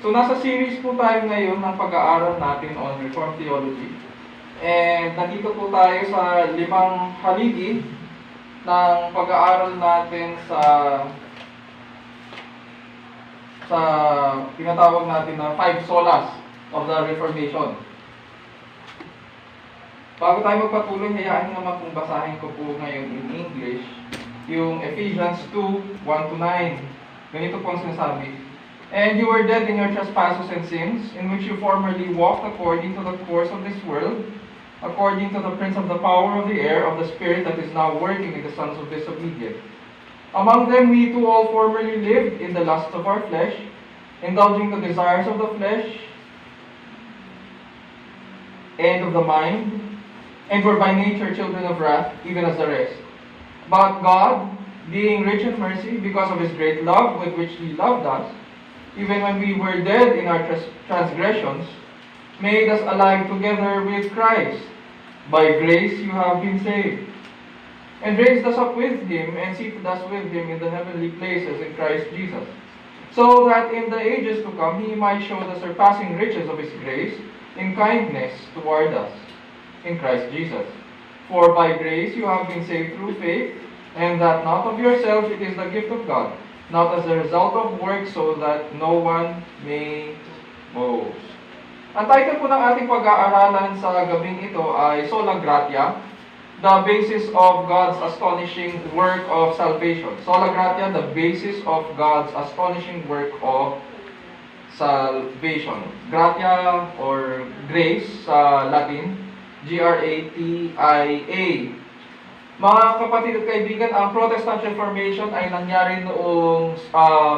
So, nasa series po tayo ngayon ng pag-aaral natin on Reformed Theology. And nandito po tayo sa 5 haligi ng pag-aaral natin sa tinatawag natin na 5 solas of the Reformation. Bago tayo magpatuloy, hayaan nyo naman kung basahin ko po ngayon in English yung Ephesians 2:1-9. Ganito po ang sinasabi. And you were dead in your trespasses and sins, in which you formerly walked according to the course of this world, according to the prince of the power of the air, of the spirit that is now working in the sons of disobedience. Among them we too all formerly lived in the lusts of our flesh, indulging the desires of the flesh and of the mind, and were by nature children of wrath, even as the rest. But God, being rich in mercy, because of His great love with which He loved us, even when we were dead in our transgressions, made us alive together with Christ. By grace you have been saved, and raised us up with Him, and seated us with Him in the heavenly places in Christ Jesus, so that in the ages to come He might show the surpassing riches of His grace in kindness toward us in Christ Jesus. For by grace you have been saved through faith, and that not of yourselves, it is the gift of God, not as a result of works, so that no one may boast. Ang title po ng ating pag-aaralan sa gabing ito ay Sola Gratia, the basis of God's astonishing work of salvation. Sola Gratia, the basis of God's astonishing work of salvation. Gratia or grace sa Latin, G-R-A-T-I-A. Mga kapatid at kaibigan, ang Protestant Reformation ay nangyari noong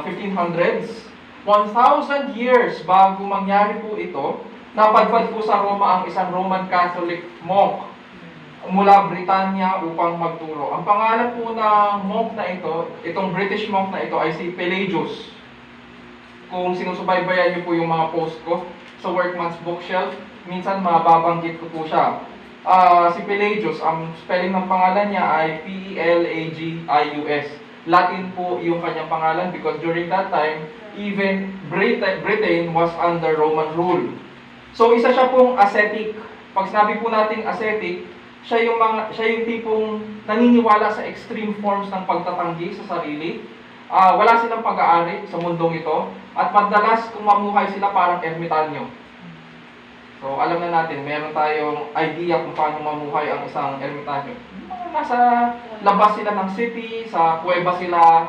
1500s. 1,000 years bago mangyari po ito, napadpad po sa Roma ang isang Roman Catholic monk mula Britanya upang magturo. Ang pangalan po ng monk na ito, itong British monk na ito ay si Pelagius. Kung sinusubaybayan niyo po yung mga post ko sa Workman's Bookshelf, minsan mababanggit ko po siya. Si Pelagius, ang spelling ng pangalan niya ay Pelagius. Latin po yung kanyang pangalan because during that time, even Britain was under Roman rule. So isa siya pong ascetic. Pag sinabi po nating ascetic, siya yung tipong naniniwala sa extreme forms ng pagtatanggi sa sarili. Wala silang pag-aari sa mundong ito at madalas kung mamuhay sila parang ermitanyo. So, alam na natin, meron tayong idea kung paano mamuhay ang isang ermitanyo. Nasa labas sila ng city, sa kuweba sila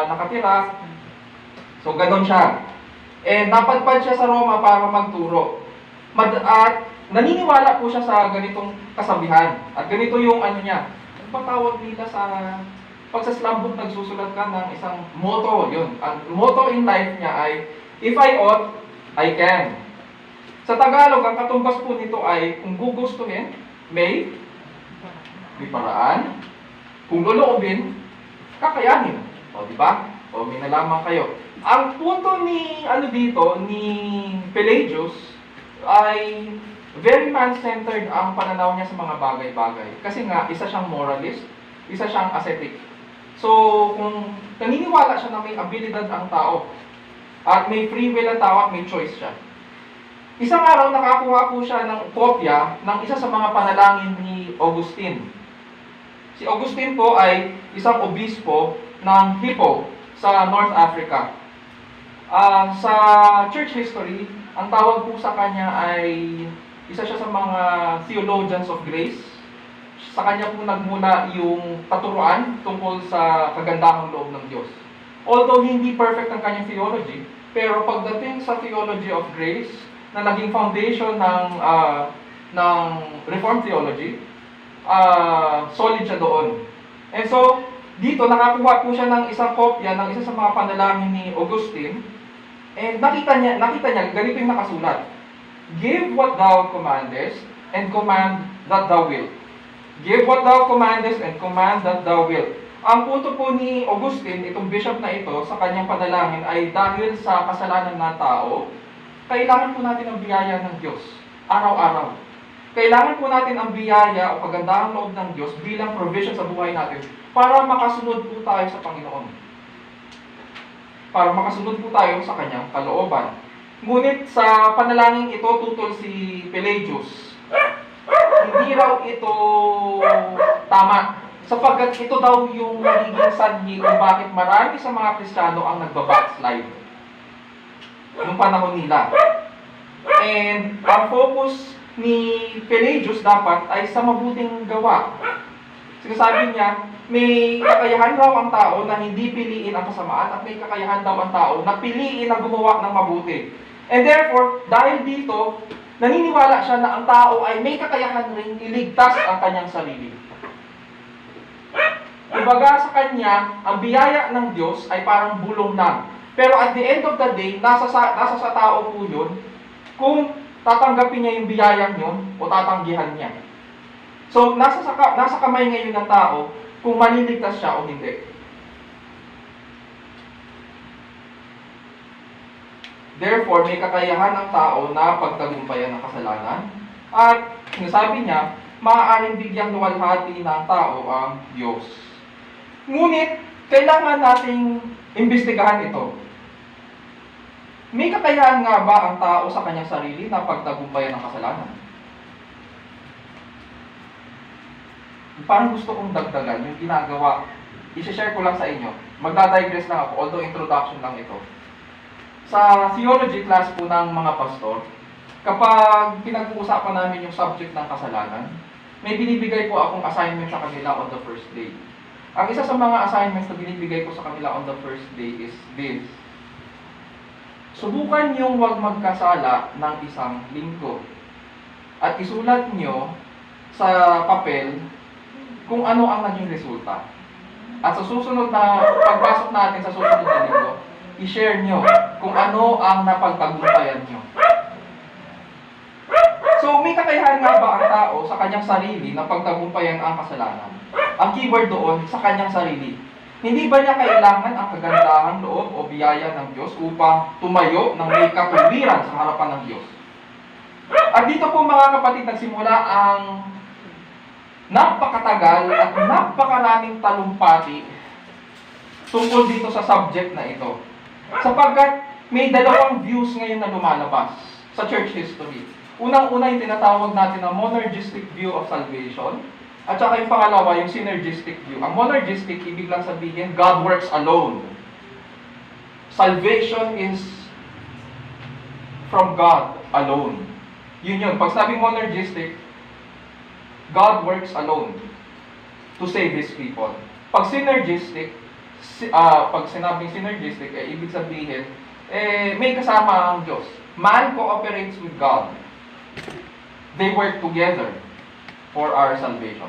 nakatira. So, ganon siya. And napadpad siya sa Roma para magturo. At naniniwala po siya sa ganitong kasabihan. At ganito yung ano niya. Ano ba tawag nila sa... Pag sa slumbook nagsusulat ka ng isang motto, yun. Ang motto in life niya ay, if I ought, I can. Sa Tagalog, ang katumbas po nito ay, kung gugustuhin, may paraan. Kung loloobin, kakayanin. O, di ba? O, may nalaman kayo. Ang punto ni Pelagius ay very man-centered ang pananaw niya sa mga bagay-bagay. Kasi nga, isa siyang moralist, isa siyang ascetic. So, kung naniniwala siya na may abilidad ang tao, at may free will ang tao at may choice siya. Isang araw, nakakuha po siya ng kopya ng isa sa mga panalangin ni Augustine. Si Augustine po ay isang obispo ng Hippo sa North Africa. Sa church history, ang tawag po sa kanya ay isa siya sa mga theologians of grace. Sa kanya po nagmula yung paturuan tungkol sa kagandahang loob ng Diyos. Although hindi perfect ang kanyang theology, pero pagdating sa theology of grace, na naging foundation ng Reformed Theology, solid siya doon. And so, dito nakakuha po siya ng isang kopya ng isa sa mga panalangin ni Augustine, and nakita niya, ganito yung nakasulat. Give what thou commandest, and command that thou wilt. Give what thou commandest, and command that thou wilt. Ang punto po ni Augustine, itong bishop na ito, sa kanyang panalangin ay dahil sa kasalanan ng tao, kailangan po natin ang biyaya ng Diyos, araw-araw. Kailangan po natin ang biyaya o kagandahang loob ng Diyos bilang provision sa buhay natin para makasunod po tayo sa Panginoon. para makasunod po tayo sa kanyang kalooban. Ngunit sa panalangin ito tutol si Pelagius, hindi raw ito tama, sapagkat ito daw yung nagiging sanhi kung bakit marami sa mga Kristiyano ang nagbabackslide noong panahon nila. And ang focus ni Pelagius dapat ay sa mabuting gawa. Sinasabi niya, may kakayahan raw ang tao na hindi piliin ang kasamaan at may kakayahan daw ang tao na piliin ang gumawa ng mabuti. And therefore, dahil dito, naniniwala siya na ang tao ay may kakayahan ring iligtas ang kanyang sarili. Kumbaga sa kanya, ang biyaya ng Diyos ay parang bulong lang. Pero at the end of the day, nasa sa tao po yun, kung tatanggapin niya yung biyayang yun o tatanggihan niya. So, nasa kamay ngayon ng tao kung maliligtas siya o hindi. Therefore, may kakayahan ng tao na pagtagumpayan ng kasalanan. At sinasabi niya, maaaring bigyang luwalhati ng tao ang Diyos. Ngunit, kailangan nating imbestigahan ito. May kakayahan nga ba ang tao sa kanyang sarili na pagtagumpayan ng kasalanan? Parang gusto kong dagdagan yung ginagawa. I-share ko lang sa inyo. Magdadigress lang ako, although introduction lang ito. Sa theology class po ng mga pastor, kapag pinag-uusapan namin yung subject ng kasalanan, may binibigay po akong assignment sa kanila on the first day. Ang isa sa mga assignments na binibigay ko sa kanila on the first day is this. Subukan niyong huwag magkasala ng isang linggo. At isulat niyo sa papel kung ano ang naging resulta. At sa susunod na pagpasok natin sa susunod na linggo, i-share nyo kung ano ang napagtagumpayan nyo. So, may kakayahan nga ba ang tao sa kanyang sarili na pagtagumpayan ang kasalanan? Ang keyword doon, sa kanyang sarili. Hindi ba niya kailangan ang kagandahang loob o biyaya ng Diyos upang tumayo ng may katuwiran sa harapan ng Diyos? At dito po mga kapatid, nagsimula ang napakatagal at napakaraming talumpati tungkol dito sa subject na ito. Sapagkat may dalawang views ngayon na lumalabas sa church history. Unang-una yung tinatawag natin na monergistic view of salvation, at saka yung pangalawa, yung synergistic view. Ang monergistic, ibig lang sabihin, God works alone. Salvation is from God alone. Yun yun. Pag sabing monergistic, God works alone to save His people. Pag synergistic, pag sinabing synergistic, ibig sabihin, may kasama ang Diyos. Man cooperates with God. They work together for our salvation.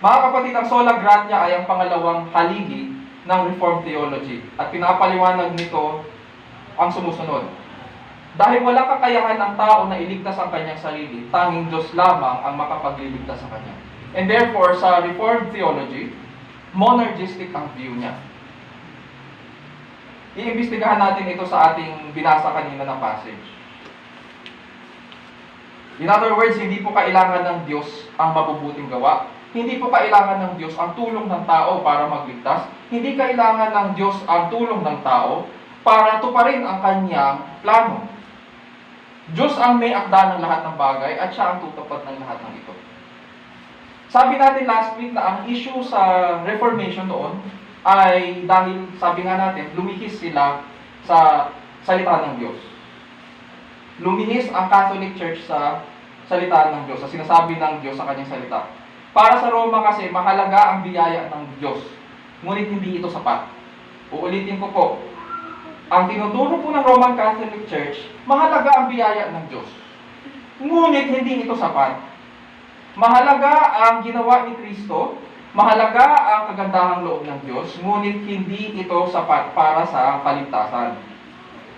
Mga kapatid, ang sola gratia ay ang pangalawang haligi ng Reformed theology. At pinapaliwanag nito ang sumusunod. Dahil walang kakayahan ng tao na iligtas ang kanyang sarili, tanging Diyos lamang ang makapagliligtas sa kanya. And therefore, sa Reformed theology, monergistic ang view niya. Iimbestigahan natin ito sa ating binasa kanina na passage. In other words, hindi po kailangan ng Diyos ang mabubuting gawa. Hindi po kailangan ng Diyos ang tulong ng tao para magligtas. Hindi kailangan ng Diyos ang tulong ng tao para tuparin ang kanyang plano. Diyos ang may akda ng lahat ng bagay at siya ang tutupad ng lahat ng ito. Sabi natin last week na ang issue sa Reformation noon ay dahil, sabi nga natin, lumihis sila sa salita ng Diyos. Lumihis ang Catholic Church sa salita ng Diyos, sa sinasabi ng Diyos sa kanyang salita. Para sa Roma kasi, mahalaga ang biyaya ng Diyos. Ngunit hindi ito sapat. Uulitin ko po. Ang tinuturo po ng Roman Catholic Church, mahalaga ang biyaya ng Diyos. Ngunit hindi ito sapat. Mahalaga ang ginawa ni Kristo, mahalaga ang kagandahang loob ng Diyos, ngunit hindi ito sapat para sa kaligtasan.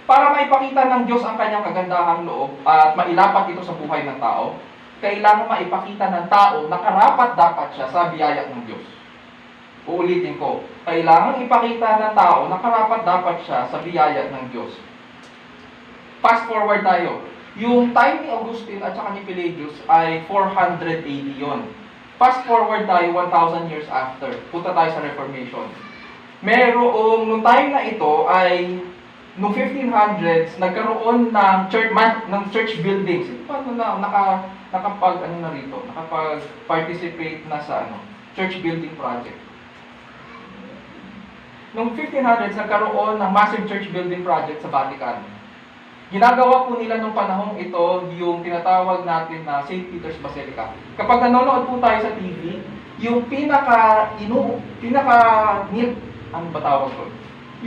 Para maipakita ng Diyos ang kanyang kagandahang loob at mailapat ito sa buhay ng tao, kailangan maipakita ng tao na karapat-dapat siya sa biyaya ng Diyos. Uulitin ko, kailangan ipakita ng tao na karapat-dapat siya sa biyaya ng Diyos. Fast forward tayo. Yung time ni Augustine at saka ni Pelagius ay 400 AD yun. Fast forward tayo 1,000 years after. Punta tayo sa Reformation. nung time na ito ay, noong 1500s, nagkaroon ng church buildings. Paano na, nakapag-participate na sa church building project. Noong 1500s, nagkaroon ng massive church building project sa Vatican. Ginagawa po nila nung panahong ito yung tinatawag natin na St. Peter's Basilica. Kapag nanonood po tayo sa TV, yung ano ba tawag ko?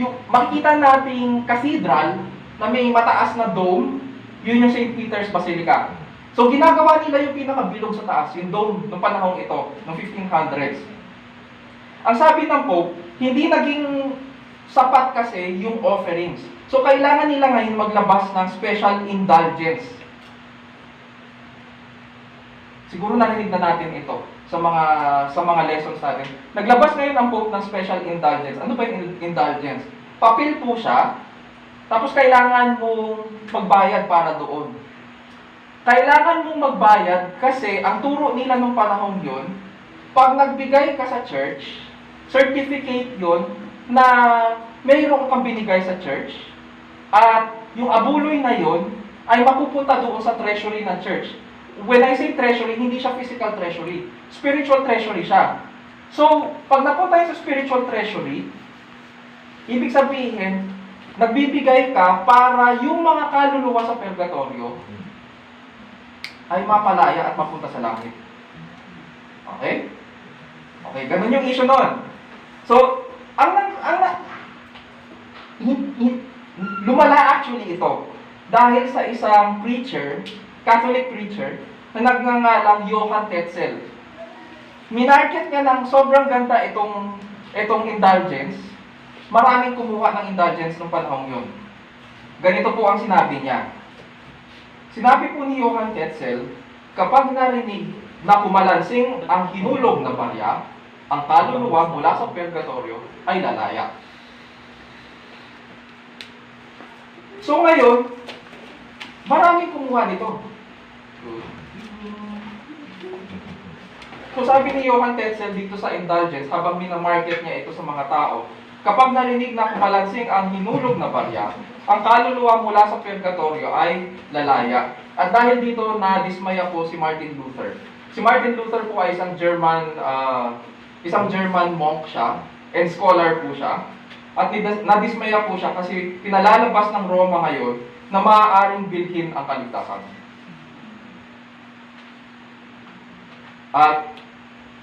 Yung makikita nating cathedral na may mataas na dome, yun yung St. Peter's Basilica. So ginagawa nila yung pinakabilog sa taas, yung dome ng panahong ito, ng 1500s. Ang sabi ng Pope, hindi naging sapat kasi yung offerings. So kailangan nila ngayon maglabas ng special indulgence. Siguro narinig na natin ito sa mga lessons natin. Naglabas ngayon ang Pope ng special indulgence. Ano ba yung indulgence? Papel po siya, tapos kailangan mong magbayad para doon. Kailangan mong magbayad kasi ang turo nila nung panahong yun, pag nagbigay ka sa church, certificate yun na mayroon kang binigay sa church at yung abuloy na yun ay mapupunta doon sa treasury ng church. When I say treasury, hindi siya physical treasury. Spiritual treasury siya. So, pag napunta yun sa spiritual treasury, ibig sabihin, nagbibigay ka para yung mga kaluluwa sa purgatorio ay mapalaya at mapunta sa langit. Okay? Okay, ganun yung issue nun. So, lumala actually ito dahil sa isang preacher, Catholic preacher, na nagngangalang Johann Tetzel. Minarket niya ng sobrang ganda itong indulgence. Maraming kumuha ng indulgence nung panahong yun. Ganito po ang sinabi niya. Sinabi po ni Johann Tetzel, kapag narinig na kumalansing ang hinulog na barya, ang kaluluwa mula sa purgatorio ay lalaya. So ngayon, maraming kumuha nito. So sabi ni Johann Tetzel dito sa indulgence, habang minamarket niya ito sa mga tao, kapag narinig na kumalansing ang hinulog na barya, ang kaluluwa mula sa purgatorio ay lalaya. At dahil dito, nadismaya po si Martin Luther. Si Martin Luther po ay isang German monk siya, and scholar po siya. At nadismaya po siya kasi pinalalabas ng Roma ngayon na maaaring bilhin ang kaligtasan. At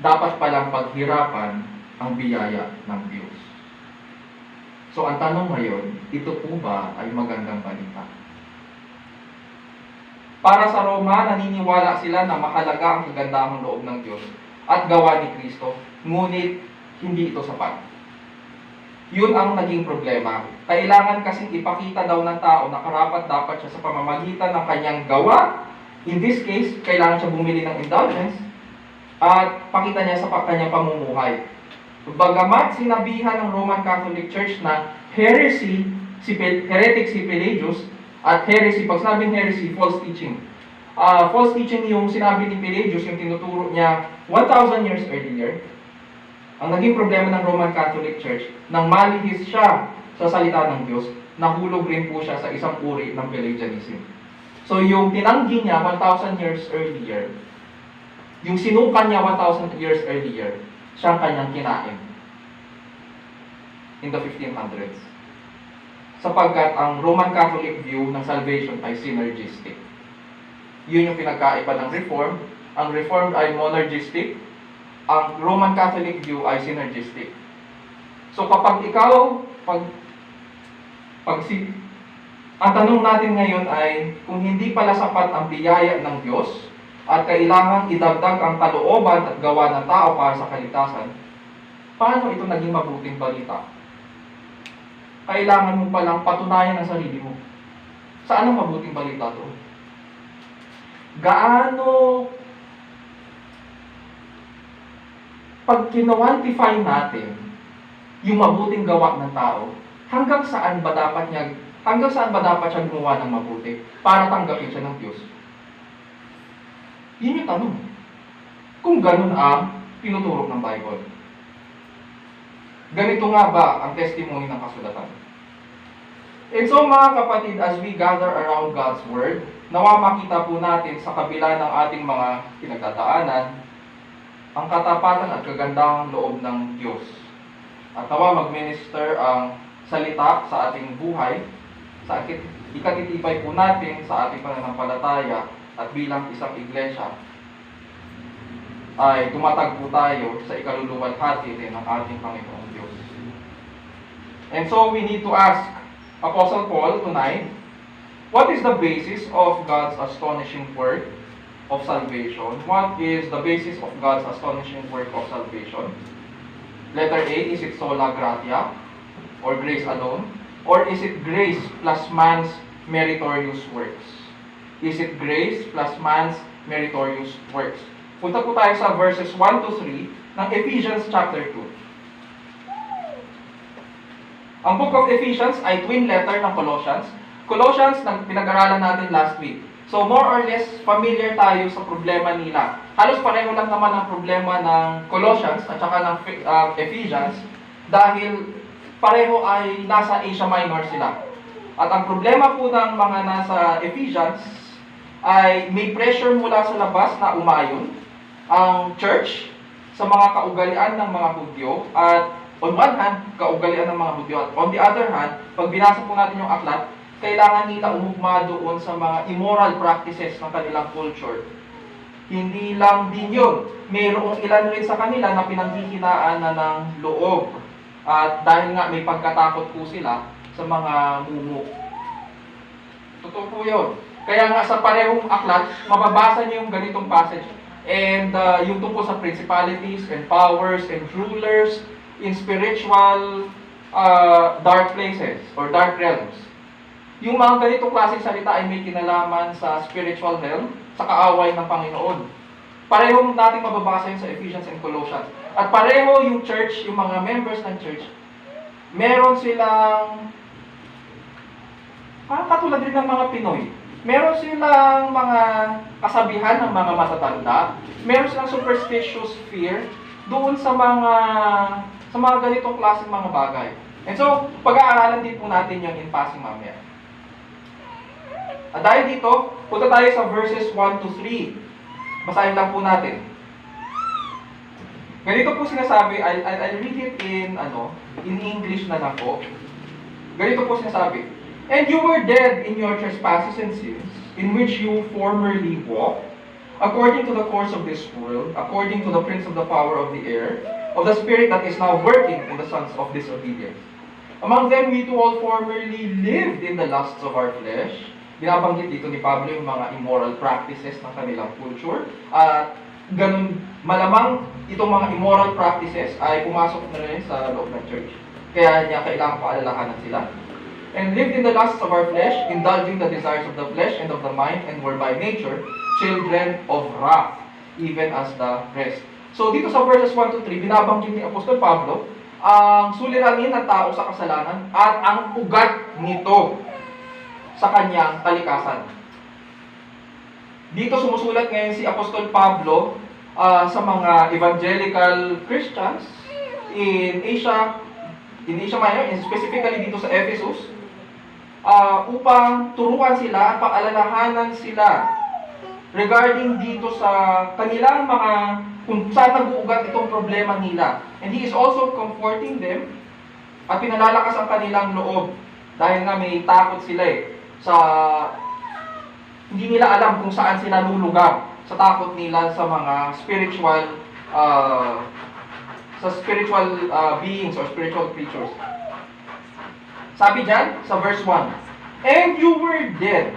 dapat palang paghirapan ang biyaya ng Diyos. So ang tanong ngayon, ito po ba ay magandang balita? Para sa Roma, naniniwala sila na mahalaga ang kagandahang loob ng Diyos at gawa ni Kristo, ngunit hindi ito sapat. Yun ang naging problema. Kailangan kasing ipakita daw ng tao na karapat-dapat siya sa pamamagitan ng kanyang gawa. In this case, kailangan siya bumili ng indulgence at pakita niya sa kanyang pamumuhay. Bagamat sinabihan ng Roman Catholic Church na heretic si Pelagius, at heresy, pag sinabing heresy, false teaching. False teaching yung sinabi ni Pelagius, yung tinuturo niya 1,000 years earlier. Ang naging problema ng Roman Catholic Church, nang malihis siya sa salita ng Diyos, nahulog rin po siya sa isang uri ng Pelagianism. So yung tinanggi niya 1,000 years earlier, yung sinukan niya 1,000 years earlier, siyang kanyang kinain in the 1500s. Sapagkat ang Roman Catholic view ng salvation ay synergistic. Yun yung pinagkaiba ng Reformed. Ang Reformed ay monergistic. Ang Roman Catholic view ay synergistic. So kapag ikaw, ang tanong natin ngayon ay, kung hindi pala sapat ang biyaya ng Diyos, at kailangan idagdag ang kalooban at gawa ng tao para sa kaligtasan, paano ito naging mabuting balita? Kailangan mo palang patunayan ang sarili mo. Saan ang mabuting balita to? Gaano pag kino-quantify natin yung mabuting gawa ng tao, hanggang saan ba dapat siya gumawa ng mabuti para tanggapin siya ng Diyos? Yun yung tanong. Kung ganun ang tinuturo ng Bible. Ganito nga ba ang testimony ng kasulatan? And so mga kapatid, as we gather around God's Word, nawa makita po natin sa kabila ng ating mga pinagdadaanan, ang katapatan at kagandahang loob ng Diyos. At nawa mag-minister ang salita sa ating buhay, sa ikatitibay po natin sa ating pananampalataya at bilang isang iglesia, ay tumatagpo tayo sa ikaluluwalhati din ng ating Panginoong Diyos. And so we need to ask Apostle Paul tonight, what is the basis of God's astonishing work of salvation? What is the basis of God's astonishing work of salvation? Letter A, is it sola gratia, or grace alone? Or is it grace plus man's meritorious works? Is it grace plus man's meritorious works? Punta po tayo sa verses 1 to 3 ng Ephesians chapter 2. Ang book of Ephesians ay twin letter ng Colossians. Colossians na pinag-aralan natin last week. So more or less familiar tayo sa problema nila. Halos pareho lang naman ang problema ng Colossians at saka ng Ephesians dahil pareho ay nasa Asia Minor sila. At ang problema po ng mga nasa Ephesians ay may pressure mula sa labas na umayon ang church sa mga kaugalian ng mga Hudyo at on one hand, kaugalian ng mga Hudyo at on the other hand, pag binasa po natin yung aklat, kailangan nila umugma doon sa mga immoral practices ng kanilang culture. Hindi lang din yun. Mayroong ilan rin sa kanila na pinanghihinaan na ng loob. At dahil nga may pagkatakot po sila sa mga mumu. Totoo po yun. Kaya nga sa parehong aklat, mababasa niyo yung ganitong passage. And yung tungkol sa principalities and powers and rulers in spiritual dark places or dark realms. Yung mga ganitong klaseng salita ay may kinalaman sa spiritual realm, sa kaaway ng Panginoon. Pareho natin mababasa yun sa Ephesians and Colossians. At pareho yung church, yung mga members ng church, meron silang, parang katulad rin ng mga Pinoy, meron silang mga kasabihan ng mga matatanda, meron silang superstitious fear doon sa mga ganitong klaseng mga bagay. And so, pag-aaralan din po natin yun in passing mamaya. At dahil dito, punta tayo sa verses 1 to 3. Basahin lang po natin. Ganito po sinasabi, I'll read it in English na lang po. Ganito po sinasabi, "And you were dead in your trespasses and sins, in which you formerly walked, according to the course of this world, according to the prince of the power of the air, of the spirit that is now working in the sons of disobedience. Among them we too all formerly lived in the lusts of our flesh." Binabanggit dito ni Pablo yung mga immoral practices ng kanilang culture. At ganun, malamang itong mga immoral practices ay pumasok na rin sa loob ng church. Kaya niya kailangan paalalahanan sila. "And lived in the lusts of our flesh, indulging the desires of the flesh and of the mind, and were by nature children of wrath, even as the rest." So dito sa verses 1 to 3, binabanggit ni Apostol Pablo ang suliranin ng tao sa kasalanan at ang ugat nito sa kanyang kalikasan. Dito sumusulat ngayon si Apostol Pablo sa mga evangelical Christians in Asia Minor, and specifically dito sa Ephesus, upang turuan sila at paalalahanan sila regarding dito sa kanilang mga kung saan nag-uugat itong problema nila. And he is also comforting them at pinalalakas ang kanilang loob dahil nga may takot sila sa hindi nila alam kung saan sila lulugar sa takot nila sa mga spiritual beings or spiritual creatures. Sabi dyan sa verse 1, "And you were dead."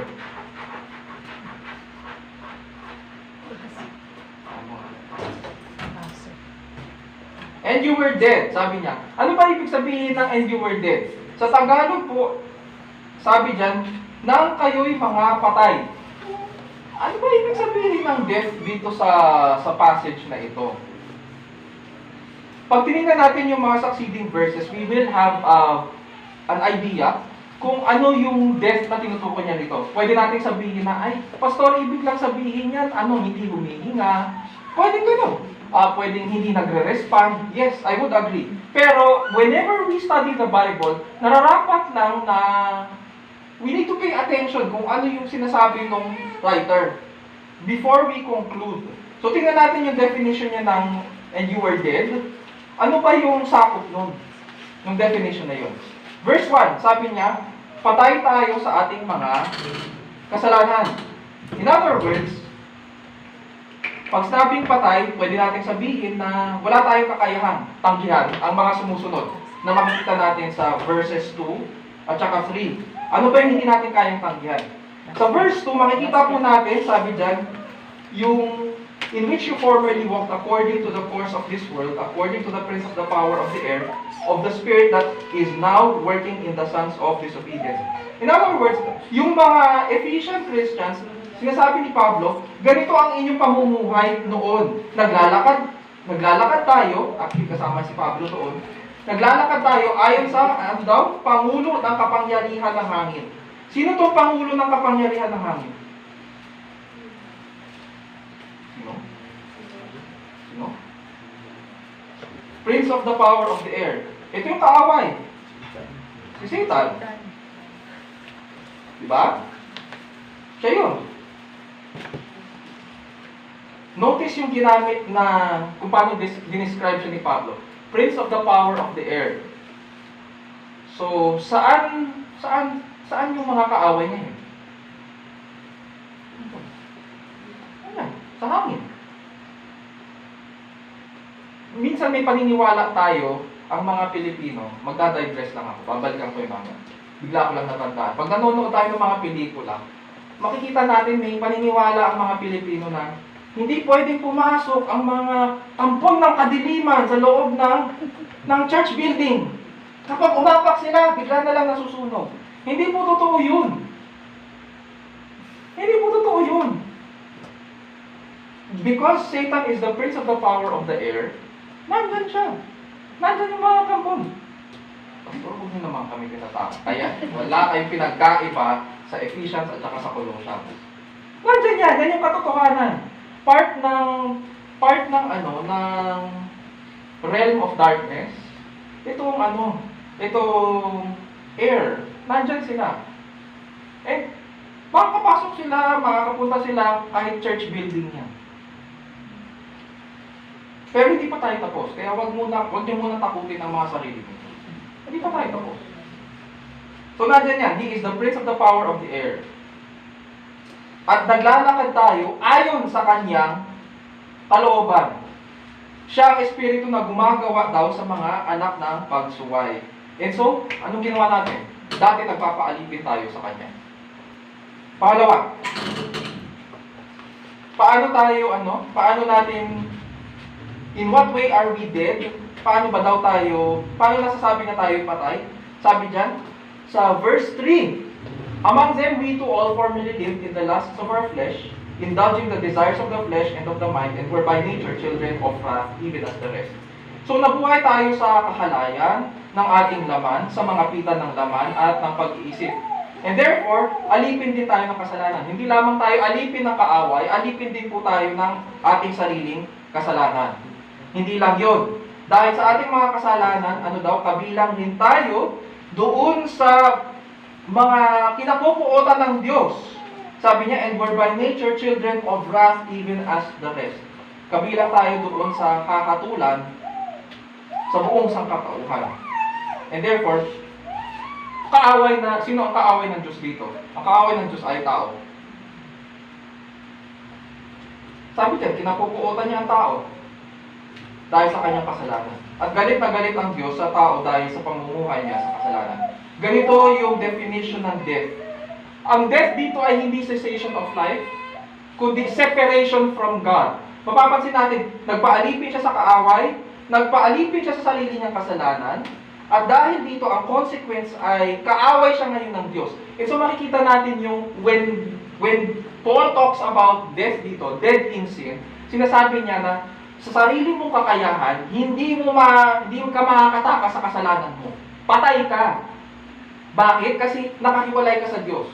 And you were dead, sabi niya. Ano ba ibig sabihin ng "and you were dead"? Sa Tagalog po, sabi dyan, "nang kayo'y mga patay." Ano ba ibig sabihin ng death dito sa passage na ito? Pag tinignan natin yung mga succeeding verses, we will have an idea kung ano yung death na tinutukoy niya dito. Pwede nating sabihin na, ay, pastor, ibig lang sabihin yan, hindi humihinga. Pwedeng ganun. Pwedeng hindi nagre-respond. Yes, I would agree. Pero whenever we study the Bible, nararapat lang na we need to pay attention kung ano yung sinasabi ng writer before we conclude. So tingnan natin yung definition niya ng "and you were dead." Ano ba yung sakop nun? Yung definition na yun. Verse 1, sabi niya, patay tayo sa ating mga kasalanan. In other words, pag sinabing patay, pwede natin sabihin na wala tayong kakayahan, tanggihan, ang mga sumusunod na makikita natin sa verses 2 at saka 3. Ano ba yung hindi natin kayang tanggihan? Sa verse 2, makikita po natin, sabi dyan, yung "in which you formerly walked according to the course of this world, according to the prince of the power of the air, of the spirit that is now working in the sons of disobedience." In other words, yung mga Ephesian Christians, sinasabi ni Pablo, ganito ang inyong pamumuhay noon. Naglalakad tayo, actually kasama si Pablo doon, naglalakad tayo ayon sa, ano daw, Pangulo ng kapangyarihan ng hangin. Sino to Pangulo ng kapangyarihan ng hangin? Sino? Prince of the power of the air. Ito yung kaaway. Si Satan. Diba? Siya yun. Notice yung ginamit na kung paano dinescribe siya ni Pablo. Prince of the power of the air. So, saan yung mga kaaway niya yun? Ayan, sa hangin. Minsan may paniniwala tayo, ang mga Pilipino, magdadigress lang ako, babalikan ko yung mga. Bigla ko lang natandaan. Pag nanonood tayo ng mga pelikula, makikita natin may paniniwala ang mga Pilipino na hindi pwedeng pumasok ang mga tampon ng kadiliman sa loob ng church building. Kapag umapak sila, bigla na lang nasusunog. Hindi po totoo yun. Hindi po totoo yun. Because Satan is the prince of the power of the air, nandyan siya. Nandyan yung mga tampon. Pastor, huwag niyo naman kami pinataka. Kaya wala kayong pinagkaiba sa Ephesians at saka sa Colossians. Nandyan yan. Yan yung katotohanan. Part ng realm of darkness, itong air, nandyan sila. Makakapasok sila, makakapunta sila kahit church building yan. Pero hindi pa tayo tapos, kaya wag niyo muna takutin ang mga sarili niyo. Hindi pa tayo tapos. So nandyan yan, he is the prince of the power of the air. At naglalakad tayo ayon sa kanyang kalooban. Siya ang espiritu na gumagawa daw sa mga anak ng pagsuway. And so, anong ginawa natin? Dati nagpapaalipin tayo sa kanya. Pangalawa, paano natin, in what way are we dead? Paano nasasabi na tayo patay? Sabi dyan, sa verse 3, among them we too all formerly lived in the lusts of our flesh, indulging the desires of the flesh and of the mind, and were by nature children of wrath, even as the rest. So nabuhay tayo sa kahalayan ng ating laman, sa mga pitan ng laman at ng pag-iisip. And therefore, alipin din tayo ng kasalanan. Hindi lamang tayo alipin ng kaaway, alipin din po tayo ng ating sariling kasalanan. Hindi lang yun. Dahil sa ating mga kasalanan, kabilang rin tayo doon sa mga kinapupuotan ng Diyos. Sabi niya, and were by nature children of wrath even as the rest. Kabilang tayo doon sa kakatulan sa buong sangkatauhan. And therefore, sino ang kaaway ng Diyos dito? Ang kaaway ng Diyos ay tao. Sabi niya, kinapupuotan niya ang tao dahil sa kanyang kasalanan. At galit na galit ang Diyos sa tao dahil sa pamumuhay niya sa kasalanan. Ganito yung definition ng death. Ang death dito ay hindi cessation of life, kundi separation from God. Mapapansin natin, nagpaalipin siya sa kaaway, nagpaalipin siya sa sarili niyang kasalanan, at dahil dito, ang consequence ay kaaway siya ngayon ng Diyos. And so makikita natin yung when Paul talks about death dito, dead in sin, sinasabi niya na sa sarili mong kakayahan, hindi ka makakatakas sa kasalanan mo. Patay ka. Bakit? Kasi nakahiwalay ka sa Diyos.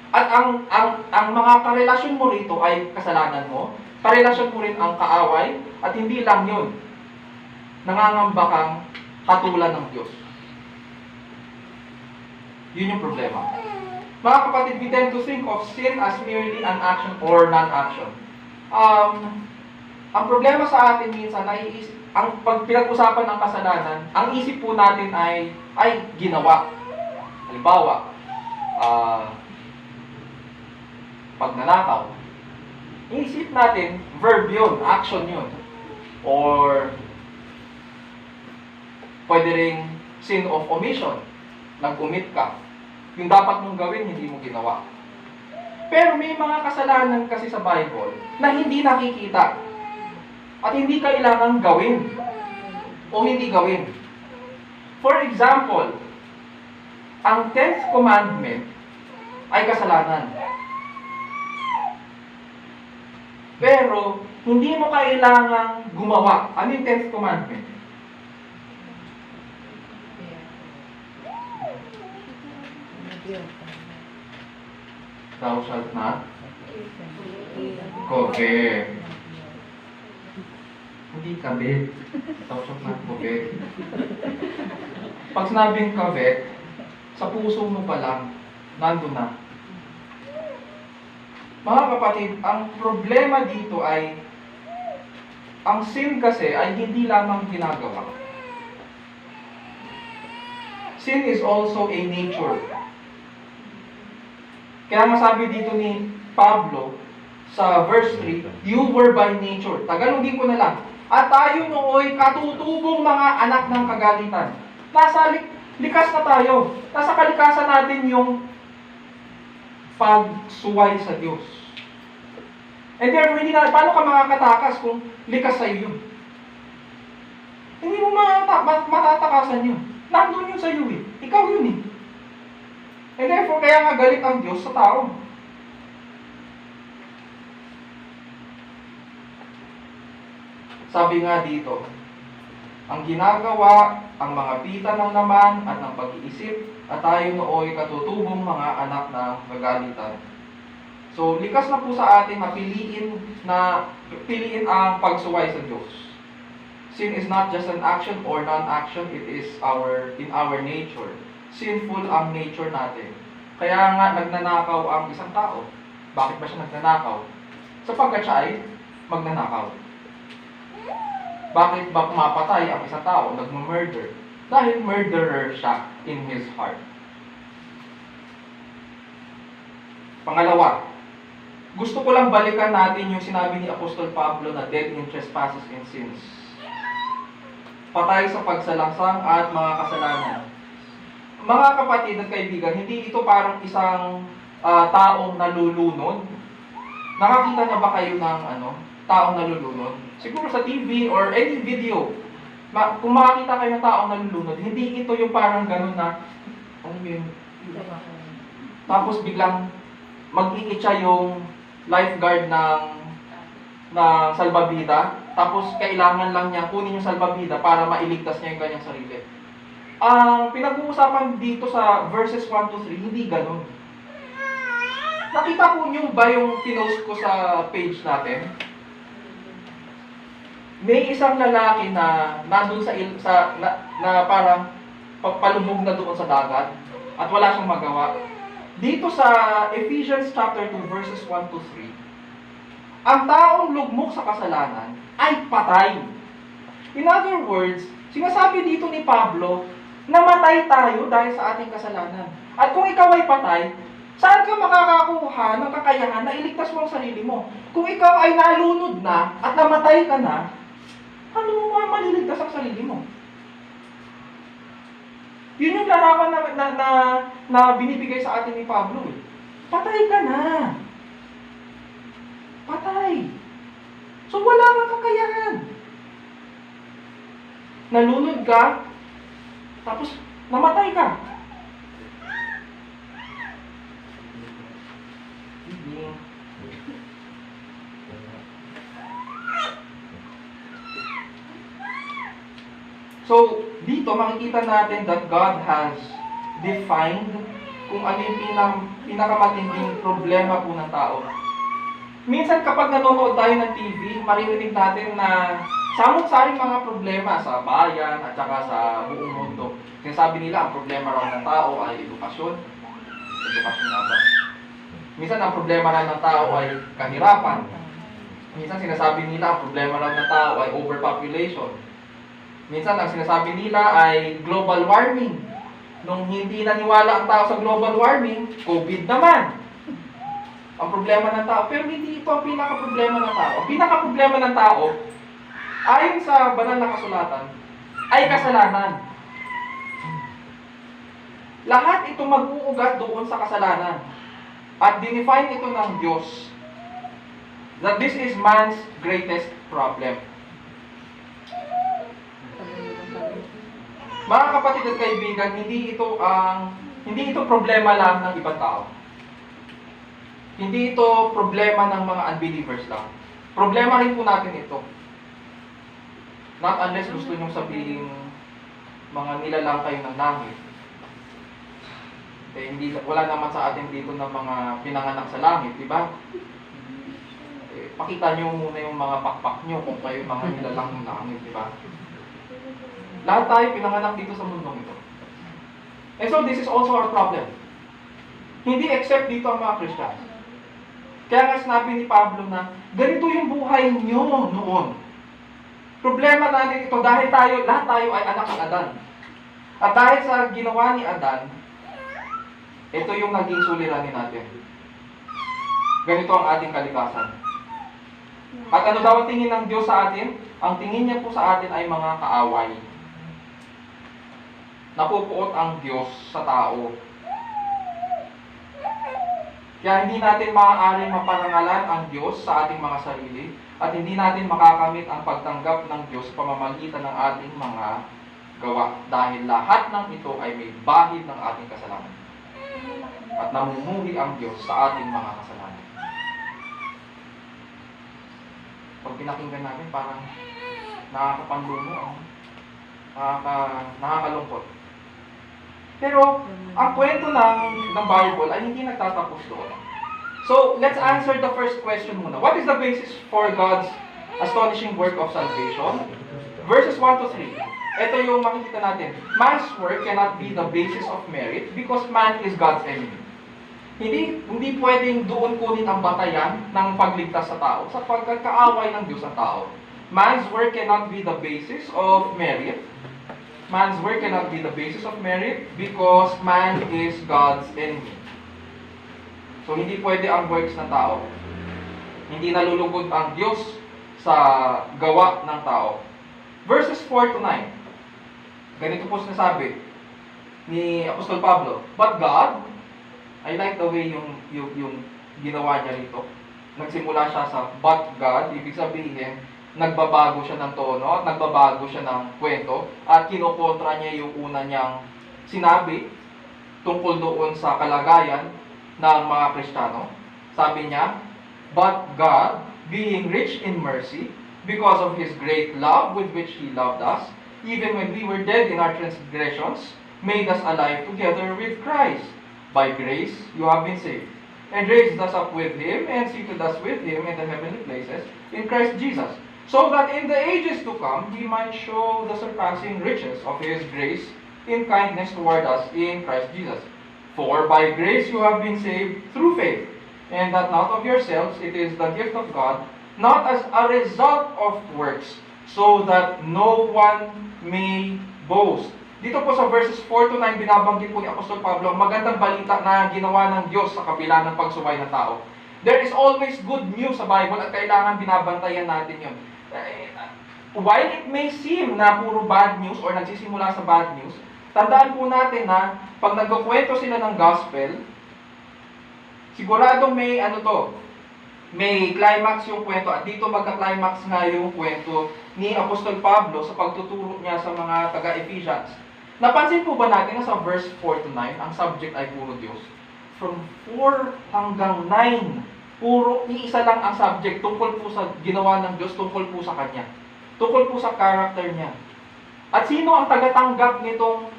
At ang mga karelasyon mo rito ay kasalanan mo, karelasyon mo rin ang kaaway, at hindi lang yun, nangangamba kang hatulan ng Diyos. Yun yung problema. Mga kapatid, we tend to think of sin as merely an action or non-action. Ang problema sa atin minsan, pag pinag-usapan ng kasalanan, ang isip po natin ay ginawa. Halimbawa, pagnanakaw. Iisip natin, verb yun, action yun. Or, pwede ring sin of omission. Nag-omit ka. Yung dapat mong gawin, hindi mo ginawa. Pero may mga kasalanan kasi sa Bible na hindi nakikita. At hindi kailangan gawin. O hindi gawin. For example, ang 10th commandment ay kasalanan. Pero, hindi mo kailangang gumawa. Ano yung 10th commandment? Thou shalt not covet. Hindi kabit. Thou shalt not covet. Pag sinabing covet, sa puso mo pa lang, nandun na. Mga kapatid, ang problema dito ay, ang sin kasi ay hindi lamang ginagawa. Sin is also a nature. Kaya masabi dito ni Pablo sa verse 3, you were by nature. Tagalogin ko na lang. At tayo nooy katutubong mga anak ng kagalitan. Likas na tayo. Nasa kalikasan natin yung pagsuway sa Diyos. And therefore, paano ka makakatakas kung likas sa iyo yun? Hindi mo matatakasan yun. Nandun yun sa iyo eh. Ikaw yun eh. And therefore, kaya nga galit ang Diyos sa tao. Sabi nga dito, ang ginagawa, ang mga pita ng laman at ng pag-iisip, at tayo nooy katutubong mga anak ng kagalitan. So, likas na po sa atin na piliin ang pagsuway sa Diyos. Sin is not just an action or non-action, it is in our nature. Sinful ang nature natin. Kaya nga nagnanakaw ang isang tao. Bakit ba siya nagnanakaw? Sapagkat siya ay magnanakaw. Bakit ba mapatay ang isang tao? Nagmamurder. Dahil murderer siya in his heart. Pangalawa, gusto ko lang balikan natin yung sinabi ni Apostol Pablo na dead in trespasses and sins. Patay sa pagsalangsang at mga kasalanan. Mga kapatid at kaibigan, hindi ito parang isang taong nalulunod. Nakakita na ba kayo ng taong nalulunod? Siguro sa TV or any video. Kung makakita kayo ng taong nalulunod, hindi ito yung parang ganun na, tapos biglang mag-iitsa yung lifeguard ng salbabida, tapos kailangan lang niya kunin yung salbabida para mailigtas niya yung kanyang sarili. Ang pinag-uusapan dito sa verses 1 to 3, hindi ganun. Nakita ko nyo ba yung pinost ko sa page natin? May isang lalaki na nandun na parang palumog na doon sa dagat at wala siyang magawa. Dito sa Ephesians chapter 2 verses 1 to 3, ang taong lugmok sa kasalanan ay patay. In other words, sinasabi dito ni Pablo, namatay tayo dahil sa ating kasalanan. At kung ikaw ay patay, saan ka makakakuha ng kakayahan na iligtas mo ang sarili mo? Kung ikaw ay nalunod na at namatay ka na, ano mo maliligtas ang sarili mo? Yun yung larawan na binibigay sa atin ni Pablo. Patay ka na. Patay. So wala kang kakayahan. Nalunod ka, tapos namatay ka. So, dito makikita natin that God has defined kung ano yung pinakamatinding problema po ng tao. Minsan kapag nanonood tayo ng TV, maririnig natin na samot-saring mga problema sa bayan at saka sa buong mundo. Sinasabi nila ang problema raw ng tao ay edukasyon. Edukasyon nga ba? Minsan ang problema raw ng tao ay kahirapan. Minsan sinasabi nila ang problema raw ng tao ay overpopulation. Minsan ang sinasabi nila ay global warming. Nung hindi naniwala ang tao sa global warming, COVID naman. Ang problema ng tao. Pero hindi ito ang pinaka-problema ng tao. Ang pinaka-problema ng tao, ayon sa banal na kasulatan, ay kasalanan. Lahat ito mag-uugat doon sa kasalanan. At dinefine ito ng Diyos that this is man's greatest problem. Mga kapatid at kaibigan, hindi ito problema lang ng ibang tao. Hindi ito problema ng mga unbelievers lang. Problema rin po natin ito. Not unless gusto nyong sabihin mga nilalang kayo ng langit. Wala naman sa atin dito ng mga pinanganak sa langit, di ba? Pakita nyo muna yung mga pakpak nyo kung kayo mga nilalang ng langit, di ba? Lahat tayo pinanganak dito sa mundong ito. And so this is also our problem. Hindi except dito ang mga Christians. Kaya nga sinabi ni Pablo na ganito yung buhay nyo noon. Problema natin ito dahil lahat tayo ay anak ng Adan. At dahil sa ginawa ni Adan, ito yung naging suliranin natin. Ganito ang ating kalikasan. At ano daw ang tingin ng Diyos sa atin? Ang tingin niya po sa atin ay mga kaaway. Napupuot ang Diyos sa tao. Kaya hindi natin maaaring maparangalan ang Diyos sa ating mga sarili at hindi natin makakamit ang pagtanggap ng Diyos sa pamamagitan ng ating mga gawa dahil lahat ng ito ay may bahid ng ating kasalanan. At namumuhi ang Diyos sa ating mga kasalanan. Pag pinakinggan namin, parang nakakapanlumo, nakakalungkot. Pero, ang kwento ng Bible ay hindi nagtatapos doon. So, let's answer the first question muna. What is the basis for God's astonishing work of salvation? Verses 1 to 3. Ito yung makikita natin. Man's work cannot be the basis of merit because man is God's enemy. Hindi pwedeng doon kunin ang batayan ng pagligtas sa tao sapagkat kaaway ng Diyos ang tao. Man's work cannot be the basis of merit. Man's work cannot be the basis of merit because man is God's enemy. So, hindi pwede ang works ng tao. Hindi nalulugod ang Diyos sa gawa ng tao. Verses 4 to 9. Ganito po sinasabi ni Apostol Pablo. But God, I like the way yung ginawa niya rito. Nagsimula siya sa but God, ibig sabihin, nagbabago siya ng tono, nagbabago siya ng kwento, at kinokontra niya yung una niyang sinabi tungkol doon sa kalagayan ng mga Kristiyano. Sabi niya, but God, being rich in mercy, because of His great love with which He loved us, even when we were dead in our transgressions, made us alive together with Christ. By grace you have been saved, and raised us up with Him, and seated us with Him in the heavenly places, in Christ Jesus, so that in the ages to come, He might show the surpassing riches of His grace in kindness toward us in Christ Jesus. For by grace you have been saved through faith, and that not of yourselves, it is the gift of God, not as a result of works, so that no one may boast. Dito po sa verses 4 to 9, binabanggit po ni Apostol Pablo ang magandang balita na ginawa ng Diyos sa kabila ng pagsuway ng tao. There is always good news sa Bible at kailangan binabantayan natin yun. While it may seem na puro bad news or nagsisimula sa bad news, tandaan po natin na pag nagkukwento sila ng gospel, siguradong may climax yung kwento at dito magka-climax nga yung kwento ni Apostol Pablo sa pagtuturo niya sa mga taga-Ephesians. Napansin po ba natin na sa verse 4 to 9, ang subject ay puro Diyos? From 4 hanggang 9, iisa lang ang subject tungkol po sa ginawa ng Diyos, tungkol po sa Kanya. Tungkol po sa character niya. At sino ang tagatanggap nitong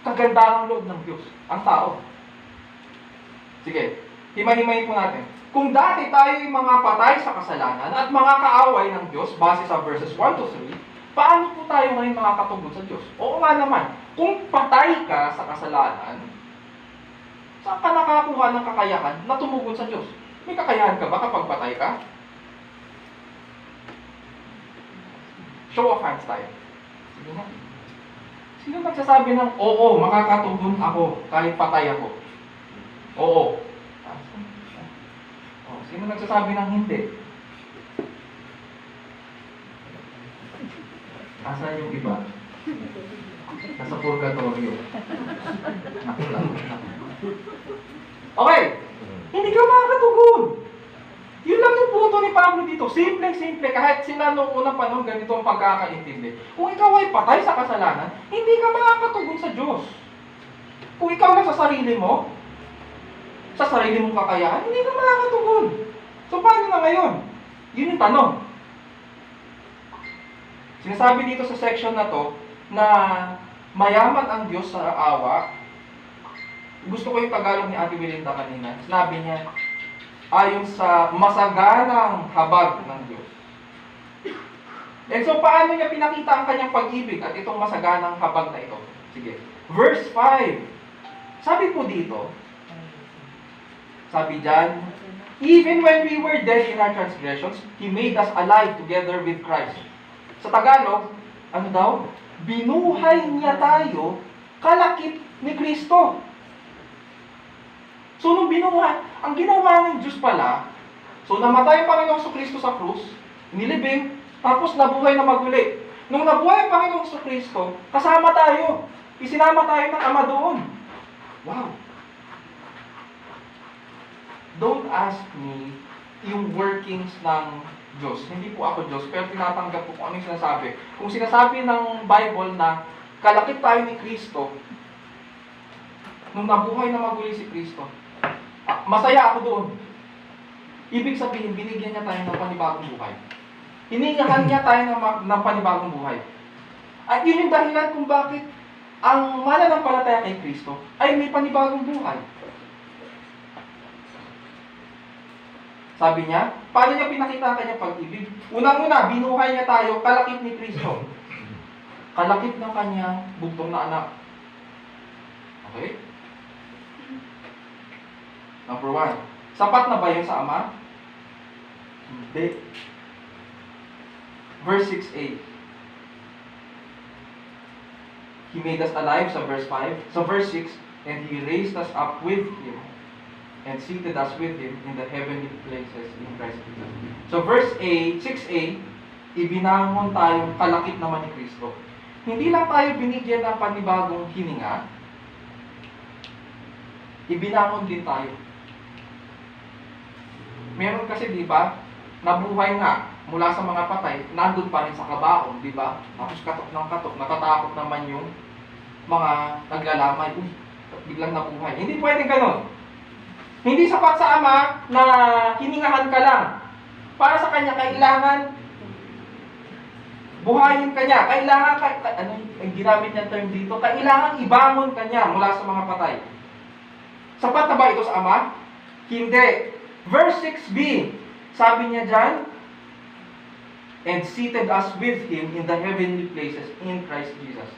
kagandahang loob ng Diyos? Ang tao. Sige, Himay-himayin po natin. Kung dati tayo yung mga patay sa kasalanan at mga kaaway ng Diyos, base sa verses 1 to 3, paano po tayo ngayon makakatugod sa Diyos? Oo nga naman, kung patay ka sa kasalanan, saan ka nakakuha ng kakayahan na tumugod sa Diyos? May kakayahan ka ba kapag patay ka? Show of hands tayo. Sige nga. Sino nagsasabi ng, oo, makakatugon ako kahit patay ako? Oo. Sino nagsasabi ng hindi? Asan yung iba? Nasa purgatorio. Okay. Hindi ka makakatugon. Yun lang yung punto ni Pablo dito. Simple-simple. Kahit sila noong unang panahon, ganito ang pagkakaintindi. Kung ikaw ay patay sa kasalanan, hindi ka makakatugon sa Diyos. Kung ikaw lang sa sarili mo, sa sarili mong kakayahan, hindi ka makakatugon. So, paano na ngayon? Yun yung tanong. Sinasabi dito sa section na to, na mayaman ang Diyos sa awa. Gusto ko yung Tagalog ni Ate Belinda kanina. Sinabi niya, ayon sa masaganang habag ng Diyos. And so, paano niya pinakita ang kanyang pag-ibig at itong masaganang habag na ito? Sige. Verse 5. Sabi po dito, sabi dyan, even when we were dead in our transgressions, He made us alive together with Christ. Sa Tagalog, ano daw? Binuhay niya tayo kalakip ni Kristo. So, nung binuhay, ang ginawa ng Diyos pala, so namatay ang Panginoong Kristo sa krus, nilibing, tapos nabuhay na maguli. Nung nabuhay ang Panginoong Kristo, kasama tayo. Isinama tayo ng Ama doon. Wow! Don't ask me yung workings ng Diyos. Hindi po ako Diyos, pero tinatanggap ko kung ano yung sinasabi. Kung sinasabi ng Bible na kalakip tayo ni Kristo, nung nabuhay na maguli si Kristo, masaya ako doon. Ibig sabihin, binigyan niya tayo ng panibagong buhay. Hiningahan niya tayo ng panibagong buhay. At yun yung dahilan kung bakit ang mananampalataya kay Kristo ay may panibagong buhay. Sabi niya, paano niya pinakita ang kanyang pag-ibig? Unang-una, binuhay niya tayo kalakip ni Kristo. Kalakip ng kanyang bugtong na anak. Okay? Number 1. Sapat na ba yun sa Ama? Hindi. Verse 6a. He made us alive sa verse 5. Sa verse 6, and He raised us up with Him and seated us with Him in the heavenly places in Christ Jesus. So verse 6a, ibinangon tayong kalakip naman ni Kristo. Hindi lang tayo binigyan ng panibagong hininga, ibinangon din tayo. Meron kasi, di ba, nabuhay nga mula sa mga patay, nandun pa rin sa kabaon, di ba? Tapos katok ng katok, natatakot naman yung mga naglalamay. Uy, biglang nabuhay. Hindi pwedeng ganon. Hindi sapat sa Ama na hiningahan ka lang. Para sa Kanya, kailangan buhayin ka niya. Kailangan, ano yung ginamit niya term dito? Kailangan ibangon ka niya mula sa mga patay. Sapat na ba ito sa Ama? Hindi. Verse 6b, sabi niya dyan, and seated us with Him in the heavenly places in Christ Jesus.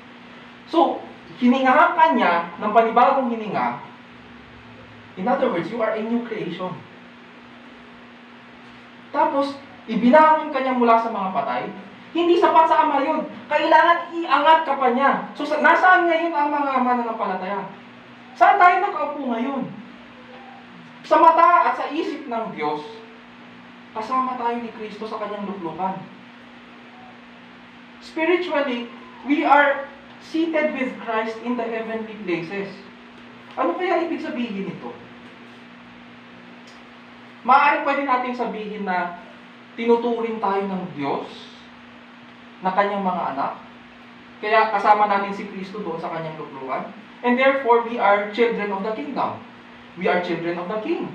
So, hiningahan ka niya ng panibagong hininga. In other words, you are a new creation. Tapos, ibinangon ka niya mula sa mga patay. Hindi sapat sa Ama yun. Kailangan iangat ka pa niya. So, nasaan ngayon ang mga mananampalataya? Saan tayo nakaupo ngayon? Sa mata at sa isip ng Diyos, kasama tayo ni Kristo sa kanyang luklukan. Spiritually, we are seated with Christ in the heavenly places. Ano kaya ibig sabihin nito? Maaaring pwede nating sabihin na tinuturing tayo ng Diyos na kanyang mga anak. Kaya kasama natin si Kristo doon sa kanyang luklukan. And therefore, we are children of the kingdom. We are children of the King.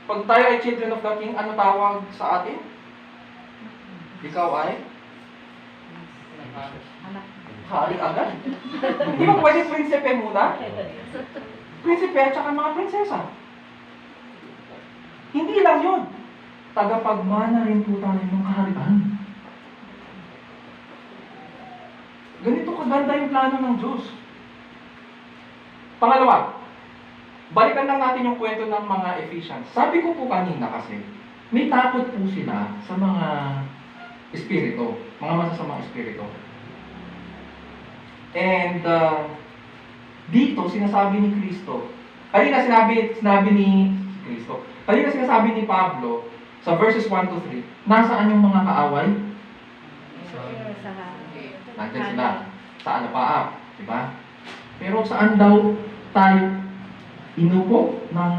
Pag tayo ay children of the King, ano tawag sa atin? Ikaw ay? Hari agad. Di ba pwede prinsipe muna? prinsipe at saka mga prinsesa. Hindi lang yun. Tagapagmana rin po tayo ng kaharian. Ganito kaganda yung plano ng Diyos. Pangalawa, balikan lang natin yung kwento ng mga Ephesians. Sabi ko po kanina kasi, may takot po sila sa mga espiritu, mga masasamang espiritu. And dito, sinasabi ni Kristo, kanina sinabi ni Kristo, kanina sinasabi ni Pablo, sa verses 1 to 3, nasaan yung mga kaaway? Nandiyan sila. Sa alapaap, di ba? Pero saan daw tayo inupo ng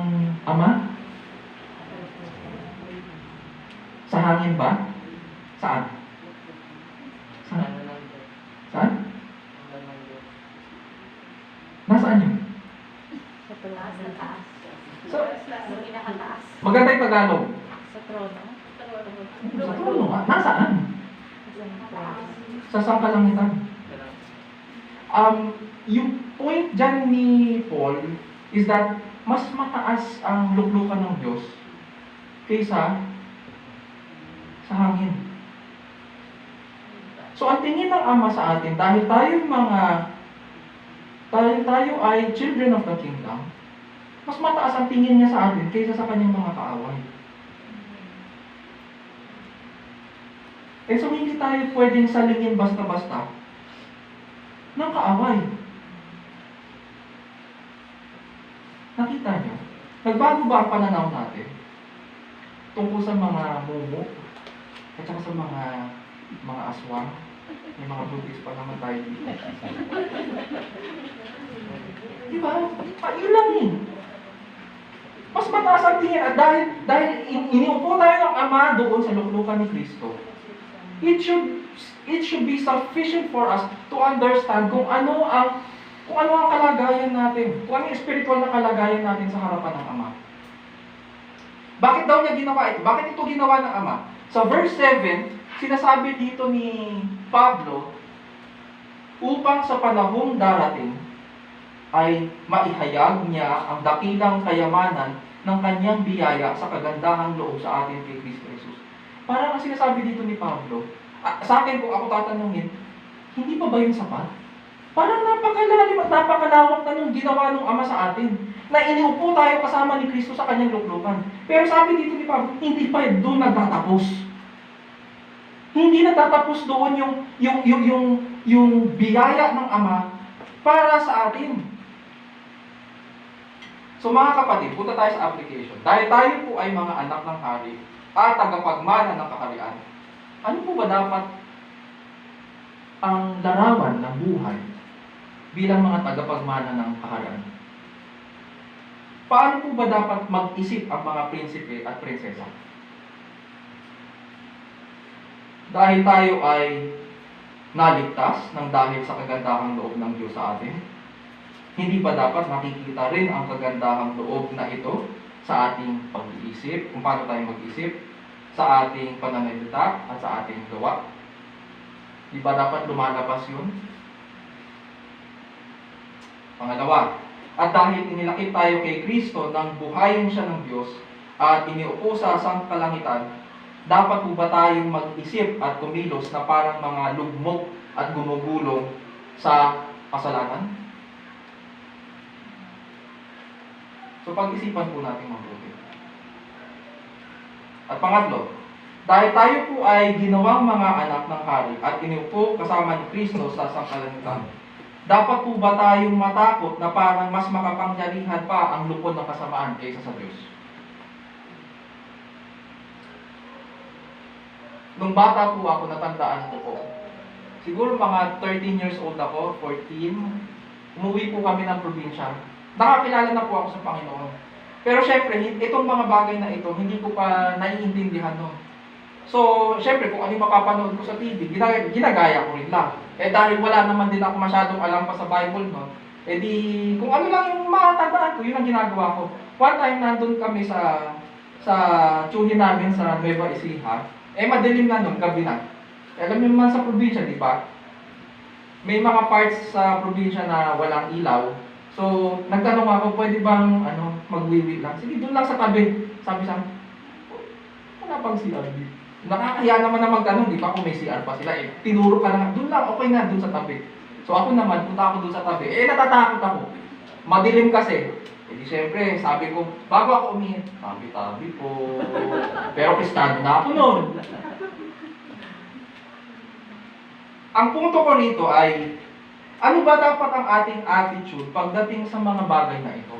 Ama? Sa hangin ba? Saan? Saan? Saan? Nasaan yun? Sa taas. So, Pinakataas. maganda yung Tagalog. Sa trono. Sa trono nga. Nasaan? Sa sangkalangitan. Yung point dyan ni Paul is that mas mataas ang luklukan ng Diyos kaysa sa hangin. So, ang tingin ng Ama sa atin, dahil tayo ay children of the kingdom, mas mataas ang tingin niya sa atin kaysa sa kanyang mga kaaway. So hindi tayo pwedeng salingin basta-basta ng kaaway. Nakita niyo? Nagbago ba ang pananaw natin tungkol sa mga mumu at saka sa mga aswang? May mga buntis pa naman tayo dito. Diba? Yun lang eh. Mas mataas ang tingin at dahil iniupo tayo ng Ama doon sa luklukan ni Kristo, it should be sufficient for us to understand kung ano ang kalagayan natin, kung ano yung spiritual na kalagayan natin sa harapan ng Ama. Bakit daw niya ginawa ito? Bakit ito ginawa ng Ama? Sa verse 7, sinasabi dito ni Pablo, upang sa panahong darating ay maihayag niya ang dakilang kayamanan ng kanyang biyaya sa kagandahang loob sa atin kay Kristo Jesus. Parang ang sinasabi dito ni Pablo, sa akin kung ako tatanungin, hindi pa ba yun sapat? Parang napakalalim at napakalawak na nung ginawa ng Ama sa atin, na iniupo tayo kasama ni Kristo sa kanyang luklukan. Pero sabi dito ni Pablo, hindi pa doon nagtatapos. Hindi nagtatapos doon yung biyaya ng Ama para sa atin. So mga kapatid, punta tayo sa application. Dahil tayo po ay mga anak ng hari at tagapagmana ng kaharian, ano po ba dapat ang larawan ng buhay bilang mga tagapagmana ng kaharian? Paano po ba dapat mag-isip ang mga prinsipe at prinsesa? Dahil tayo ay naligtas ng dahil sa kagandahang loob ng Diyos sa atin, hindi ba dapat makikita rin ang kagandahang loob na ito sa ating pag-iisip, kung paano tayo mag-isip, sa ating pananalita at sa ating gawa? Di ba dapat lumalabas yun? Pangalawa, at dahil inilakip tayo kay Kristo nang buhayin siya ng Diyos at iniupo sa sangkalangitan, dapat po ba tayong mag-isip at kumilos na parang mga lugmok at gumugulong sa kasalanan? So pag-isipan po natin mabuti. At pangatlo, dahil tayo po ay ginawang mga anak ng hari at iniupo kasama ni Kristo sa sangkalangitan, dapat po ba tayong matakot na parang mas makapangyarihan pa ang lupon ng kasamaan kaysa sa Diyos? Nung bata po ako, natandaan ko po. Siguro mga 13 years old ako, 14, umuwi po kami ng probinsya. Nakakilala na po ako sa Panginoon. Pero syempre, itong mga bagay na ito, hindi ko pa naiintindihan noon. So, syempre, kung ano yung mapapanood ko sa TV, ginagaya ko rin lang. Dahil wala naman din ako masyadong alam pa sa Bible noon, kung ano lang yung makatandaan ko, yun ang ginagawa ko. One time, nandun kami sa tsuhin namin sa Nueva Ecija. Madilim na noon, gabi na. Alam niyo naman sa probinsya, di ba? May mga parts sa probinsya na walang ilaw. So, nagtanong ako, pwede bang magwiwi lang? Sige, doon lang sa tabi. Sabi sa akin, wala pang CR dito. Nakakahiya naman na magtanong, di ba kung may CR pa sila eh. Tinuro ka lang, doon lang, okay na, doon sa tabi. So ako naman, punta ako doon sa tabi. Natatakot ako. Madilim kasi. Di syempre, sabi ko, bago ako umihin, tabi-tabi po. Pero kristado na ako noon. Ang punto ko rito ay, ano ba dapat ang ating attitude pagdating sa mga bagay na ito?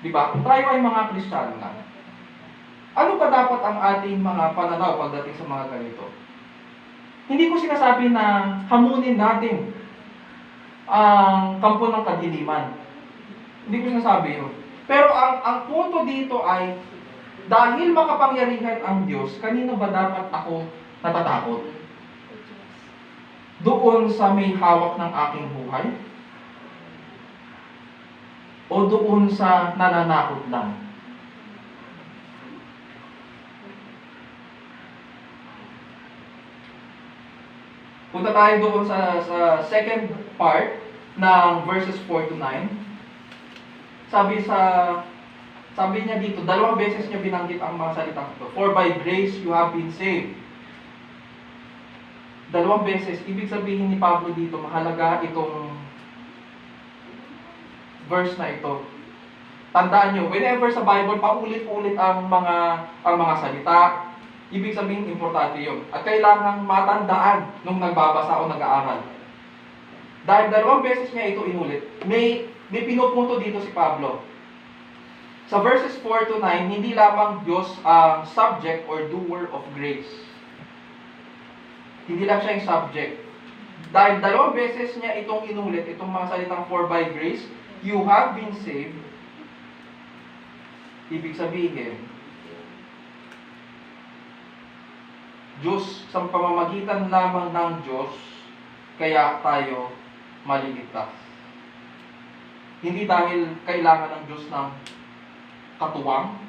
Di ba? Kung tayo ay mga Kristiyano na, ano ba dapat ang ating mga pananaw pagdating sa mga ganito? Hindi ko sinasabi na hamunin natin ang kampo ng kadiliman. Hindi ko sinasabi yun. Pero ang punto dito ay, dahil makapangyarihan ang Diyos, kanino ba dapat ako natatakot? Doon sa may hawak ng aking buhay? O doon sa nananakot lang? Punta tayo doon sa second part ng verses 4 to 9. Sabi niya dito, dalawang beses niya binanggit ang mga salitang ito. For by grace you have been saved. Dalawang beses, ibig sabihin ni Pablo dito, mahalaga itong verse na ito. Tandaan nyo, whenever sa Bible, paulit-ulit ang mga salita, ibig sabihin, importante yun. At kailangan matandaan nung nagbabasa o nag-aaral. Dahil dalawang beses niya ito inulit, may pinupunto dito si Pablo. Sa verses 4 to 9, hindi lamang Diyos ang subject or doer of grace. Hindi lang siya yung subject. Dahil dalawang beses niya itong inulit, itong mga salitang for by grace, you have been saved. Ibig sabihin, Diyos, sa pamamagitan lamang ng Diyos, kaya tayo maliligtas. Hindi dahil kailangan ng Diyos ng katuwang,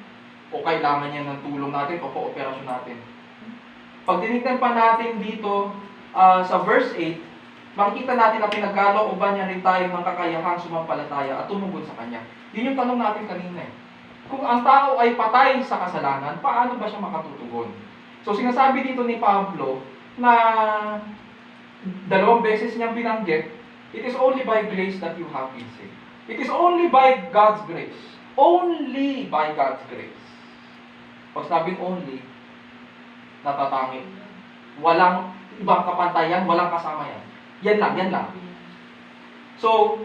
o kailangan niya ng tulong natin, o kooperasyon natin. Pag tinignan pa natin dito sa verse 8, makikita natin na pinagkalooban niya rin tayo ng kakayahang sumampalataya at tumugod sa Kanya. Yun yung tanong natin kanina eh. Kung ang tao ay patay sa kasalanan, paano ba siya makatutugon? So sinasabi dito ni Pablo na dalawang beses niyang binanggit, it is only by grace that you have been saved. It is only by God's grace. Only by God's grace. Pag sabing only, natatangit. Walang ibang kapantayan, walang kasama yan. Yan lang. So,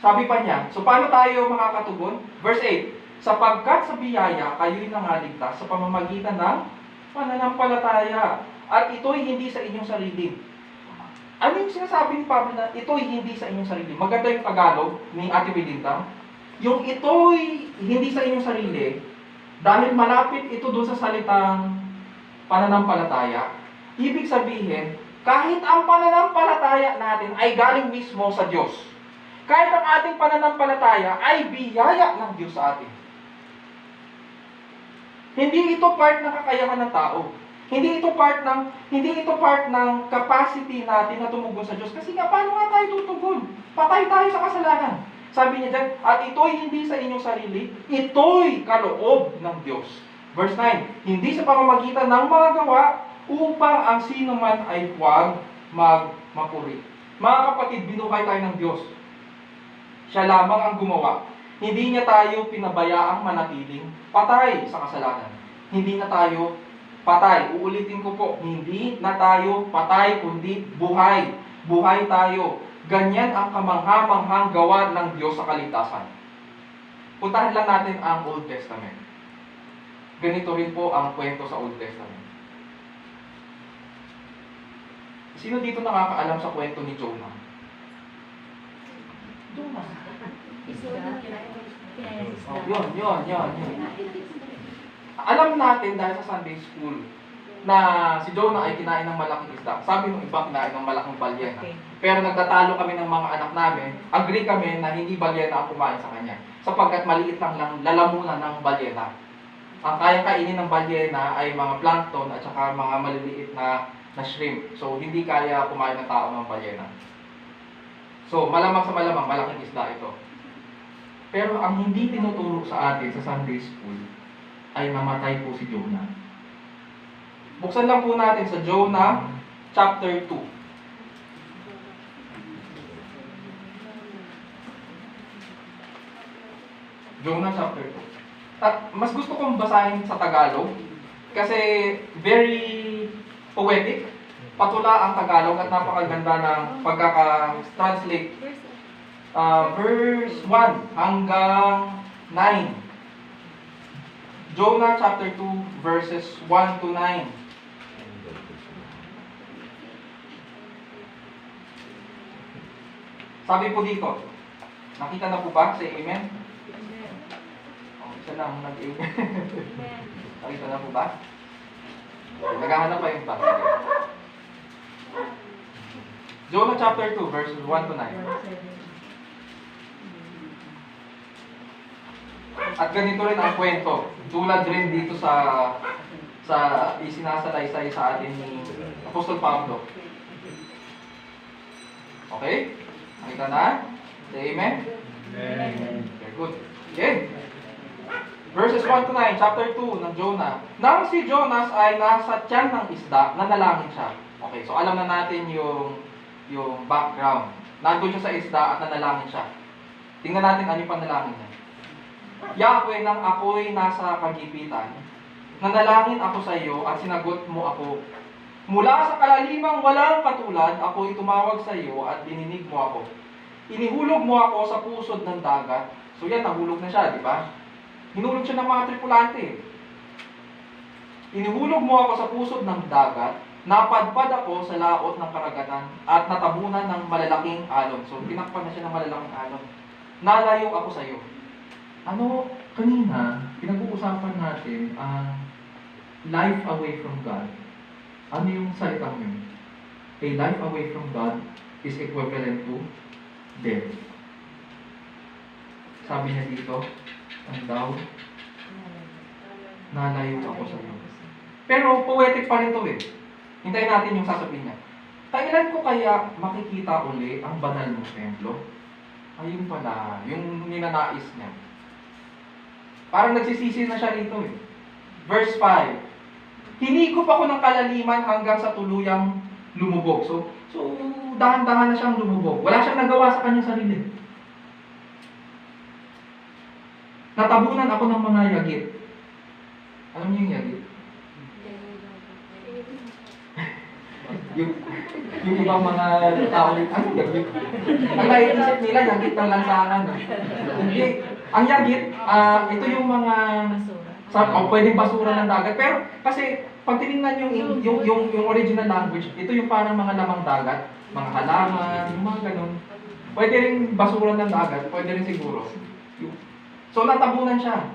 sabi pa niya, so paano tayo makakatugon? Verse 8, sapagkat sa biyaya, kayo'y nangaligtas sa pamamagitan ng pananampalataya. At ito'y hindi sa inyong sarili. Ano yung sinasabi ni Pablo na ito'y hindi sa inyong sarili? Maganda yung Tagalog ni Ate Belinda. Yung ito'y hindi sa inyong sarili, dahil malapit ito doon sa salitang pananampalataya, ibig sabihin, kahit ang pananampalataya natin ay galing mismo sa Diyos. Kahit ang ating pananampalataya ay biyaya ng Diyos sa atin. Hindi ito part ng kakayahan ng tao. Hindi ito part ng capacity natin na tumugon sa Diyos. Kasi nga, paano nga tayo tutugon? Patay tayo sa kasalanan. Sabi niya dyan, at ito'y hindi sa inyong sarili, ito'y kaloob ng Diyos. Verse 9, hindi sa pamamagitan ng mga gawa, upang ang sino man ay huwag magmapuri. Mga kapatid, binuhay tayo ng Diyos. Siya lamang ang gumawa. Hindi niya tayo pinabayaang manatiling patay sa kasalanan. Hindi na tayo patay. Uulitin ko po, hindi na tayo patay, kundi buhay. Buhay tayo. Ganyan ang kamangha-manghang gawa ng Diyos sa kaligtasan. Puntahan lang natin ang Old Testament. Ganito rin po ang kwento sa Old Testament. Sino dito nakakaalam sa kwento ni Jonah? Jonah. Yun. Alam natin dahil sa Sunday School na si Jonah ay kinain ng malaking isda. Sabi ng iba kinain ng malaking balyena. Pero nagtatalo kami ng mga anak namin, agree kami na hindi balyena ang kumain sa kanya. Sapagkat maliit lang lalamunan ng balyena. Ang kayang kainin ng balyena ay mga plankton at saka mga maliliit na shrimp. So, hindi kaya kumain ng tao ng balyena. So, malamang sa malamang, malaking isda ito. Pero ang hindi tinuturo sa atin sa Sunday School ay namatay po si Jonah. Buksan lang po natin sa Jonah chapter 2. Jonah chapter 2. At mas gusto kong basahin sa Tagalog kasi very poetic. Patula ang Tagalog at napakaganda ng pagkaka-translate. Verse 1 hanggang 9. Jonah chapter 2 verses 1 to 9. Sabi po dito, nakita na po ba? Say amen. Oh, isa lang nag-amen. Nakita na po ba? Naghahanap pa yung pa. Jonah chapter 2 verses 1 to 9. At ganito rin ang kwento. Tulad rin dito sa isinasalaysay sa atin ni Apostol Pablo. Okay? Nakita na? Say amen? Amen. Very good. Okay. Verses 1 to 9, chapter 2 ng Jonah. Nang si Jonas ay nasa tiyan ng isda, nanalangin siya. Okay, so alam na natin yung background. Nandun siya sa isda at nanalangin siya. Tingnan natin ano yung panalangin niya. Yahweh, nang ako'y nasa kagipitan, nanalangin ako sa iyo at sinagot mo ako. Mula sa kalalimang walang katulad, ako'y tumawag sa iyo at dininig mo ako. Inihulog mo ako sa pusod ng dagat. So yan, nahulog na siya, di ba? Hinulog siya ng mga tripulante. Inihulog mo ako sa pusod ng dagat, napadpad ako sa laot ng karagatan at natabunan ng malalaking alon. So tinakpan na siya ng malalaking alon. Nalayo ako sa iyo. Ano, kanina, pinag-uusapan natin ang life away from God. Ano yung salitang yun? A life away from God is equivalent to death. Sabi niya dito, ang daw, nalayo ako sa iyo. Pero poetic pa rin to eh. Hintayin natin yung sasabihin niya. Kailan ko kaya makikita uli ang banal mong templo? Ayun pala, yung ninanais niya. Parang nagsisisi na siya rito eh. Verse 5. Hinigop ako ng kalaliman hanggang sa tuluyang lumubog. So dahan-dahan na siyang lumubog. Wala siyang nagawa sa kanyang sarili. Natabunan ako ng mga yagit. Alam niyo yung yagit? yung ibang mga tao, ano yagit? Ang naiisip nila, yagit ng lansangan. Hindi. Ang yagit, ito yung mga pwedeng basura ng dagat. Pero kasi pag tinignan yung original language, ito yung parang mga lamang dagat, mga halaman, yung mga ganun. Pwede rin basura ng dagat, pwede rin siguro. So natabunan siya.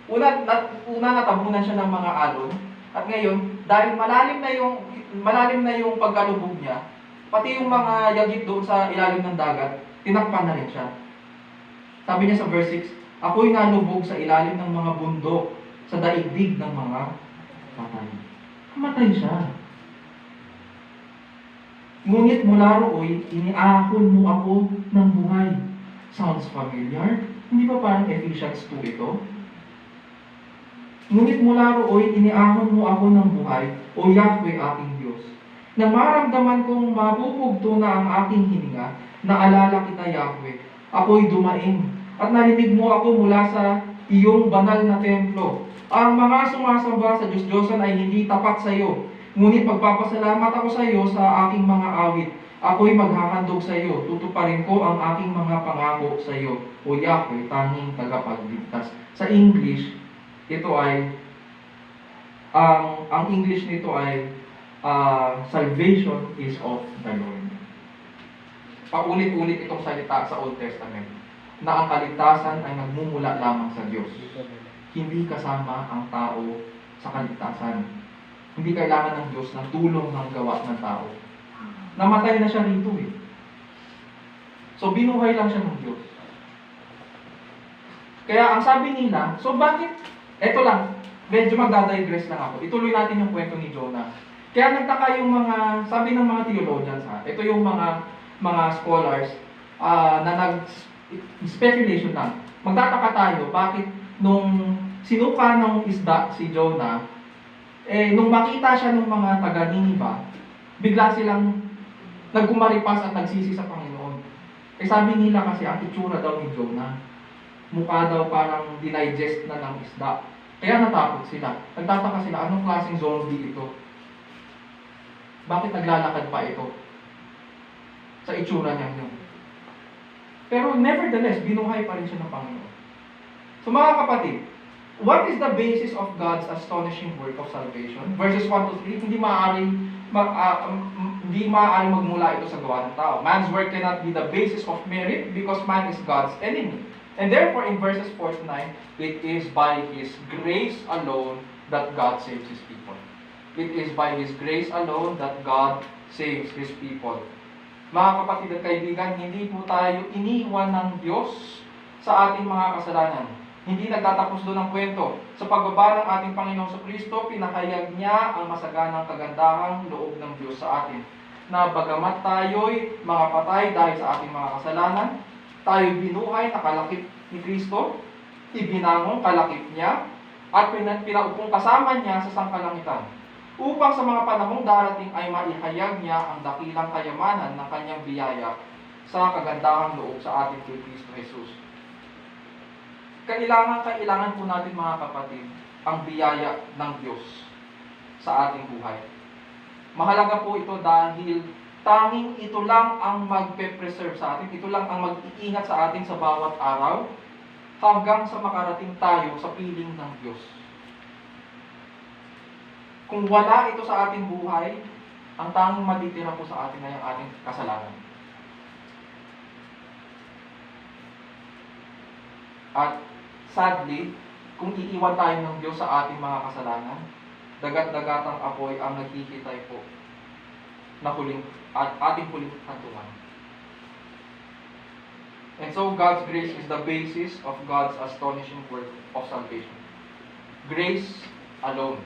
Una natabunan siya ng mga alon. At ngayon, dahil malalim na yung pagkalubog niya, pati yung mga yagit doon sa ilalim ng dagat, tinakpan na rin siya. Sabi niya sa verse 6, ako'y nalubog sa ilalim ng mga bundok, sa daigdig ng mga patay. Kamatay siya. Ngunit mula rooy, iniahon mo ako ng buhay. Sounds familiar? Hindi ba parang Ephesians 2 ito? Ngunit mula rooy, iniahon mo ako ng buhay, o Yahweh aking Diyos. Nang maramdaman kong mabubugto na ang aking hininga, naalala kita Yahweh. Ako'y dumaing, at narinig mo ako mula sa iyong banal na templo. Ang mga sumasamba sa Diyos-Diyosan ay hindi tapat sa iyo. Ngunit magpapasalamat ako sa iyo sa aking mga awit. Ako'y maghahandog sa iyo. Tutuparin ko ang aking mga pangako sa iyo. O Yahweh, tanging tagapagligtas. Sa English, ito ay, ang English nito ay, salvation is of the Lord. Paulit-ulit itong salita sa Old Testament na ang kaligtasan ay nagmumula lamang sa Diyos. Hindi kasama ang tao sa kaligtasan. Hindi kailangan ng Diyos ng tulong ng gawa ng tao. Namatay na siya rito eh. So binuhay lang siya ng Diyos. Kaya ang sabi nila, so bakit? Eto lang, medyo magdadigress lang ako. Ituloy natin yung kwento ni Jonah. Kaya nagtaka yung mga, sabi ng mga theologians ha, ito yung mga scholars, na nag-speculation lang. Magtataka tayo, bakit nung sinuka ng isda si Jonah, nung makita siya ng mga taga Niniva, bigla silang nagkumaripas at nagsisi sa Panginoon. Sabi nila kasi ang itsura daw ni Jonah, mukha daw parang dinigest na ng isda. Kaya natakot sila. Nagtataka sila, anong klaseng zombie ito? Bakit naglalakad pa ito? Sa itsura niya yun. Pero nevertheless, binuhay pa rin siya ng Panginoon. So mga kapatid, what is the basis of God's astonishing work of salvation? Verses 1 to 3, hindi maaaring magmula ito sa gawa ng tao. Man's work cannot be the basis of merit because man is God's enemy. And therefore, in verses 4 to 9, it is by His grace alone that God saves His people. It is by His grace alone that God saves His people. Mga kapatid at kaibigan, hindi po tayo iniwan ng Diyos sa ating mga kasalanan. Hindi nagtatapos doon ang kwento. Sa pagbaba ng ating Panginoong Kristo, pinahayag niya ang masaganang kagandahang loob ng Diyos sa atin. Na bagamat tayo'y mga patay dahil sa ating mga kasalanan, tayo'y binuhay na kalakip ni Kristo, ibinangong kalakip niya, at pinaupong kasama niya sa sangkalangitan. Upang sa mga panahong darating ay maihayag niya ang dakilang kayamanan ng kanyang biyaya sa kagandahang loob sa ating kay Kristo Jesus. Kailangan po natin mga kapatid ang biyaya ng Diyos sa ating buhay. Mahalaga po ito dahil tanging ito lang ang magpe-preserve sa atin, ito lang ang mag-iingat sa atin sa bawat araw hanggang sa makarating tayo sa piling ng Diyos. Kung wala ito sa ating buhay, ang tanging matitira po sa atin ay ang ating kasalanan. At sadly, kung iiwan tayo ng Diyos sa ating mga kasalanan, dagat-dagatang apoy ang naghihintay po na ating huling hantungan. And so, God's grace is the basis of God's astonishing work of salvation. Grace alone.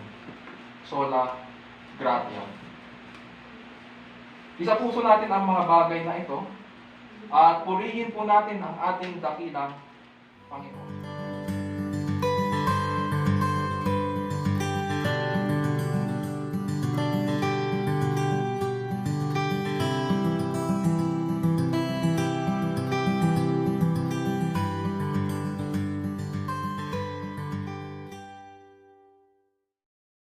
Sola gratia. Isa puso natin ang mga bagay na ito at purihin po natin ang ating dakilang Panginoon.